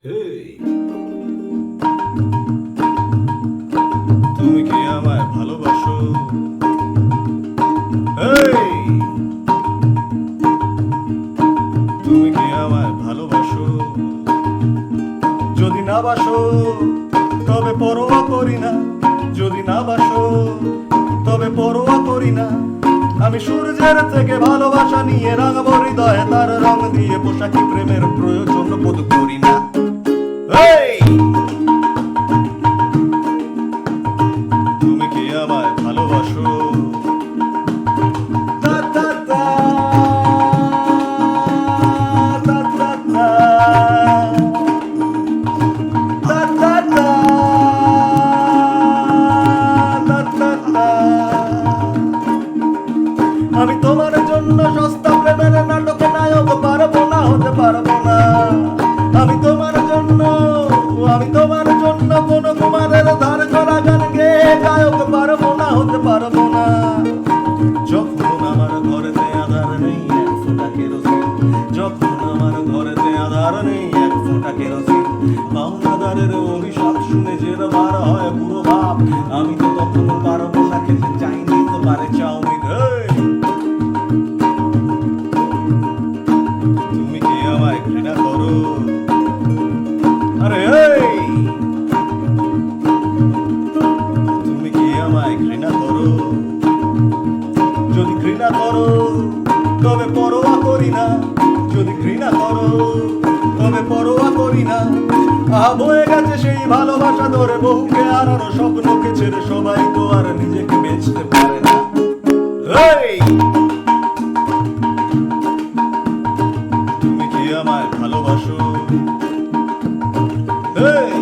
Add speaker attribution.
Speaker 1: হেই, তুমি কি আমায় ভালোবাসো? হেই, তুমি কি আমায় ভালোবাসো? যদি না বাসো তবে পরোয়া করি না, যদি না বাসো তবে পরোয়া করি না। আমি সূর্যের থেকে ভালোবাসা নিয়ে রাঙাবো হৃদয়ে তার রং দিয়ে, পোশাকি প্রেমের প্রয়োজন বোধ করি না। এই, তুমি কি আমায় ভালোবাসো? তা তা তা, তা তা তা, তা তা তা, তা তা তা। আমি তোমার জন্য সস্তা প্রেমের নাটকে নায়ক পারবো না, হতে পারবো না। আমি তোমার জন্য কোন কুমারের ধার করা গান গেয়ে গায়ক পারবো না, হতে পারবো না। যখন আমার ঘরেতে আধার নেই এক ফোঁটা কেরোসিন, যখন আমার ঘরেতে আধার নেই এক ফোঁটা কেরোসিন, পাওনাদারের অভিশাপ শুনে যে বার হয় পুরো ভাব। আমি তো তখন পারবো না খেতে, চাইনি তোমার চাউমিন। তুমি কি আমায় ঘৃণা করো? আরে এই, তুমি কি আমায় ঘৃণা করো? যদি ঘৃণা করো তবে পরোয়া করি না, যদি ঘৃণা করো তবে পরোয়া করি না। বয়ে গেছে সেই ভালোবাসা ধরে বহুকে হারানো স্বপ্নকে ছেড়ে, সবাই তো আর নিজেকে বেচতে পারে না। এই, তুমি কি আমায় ভালোবাসো? এই,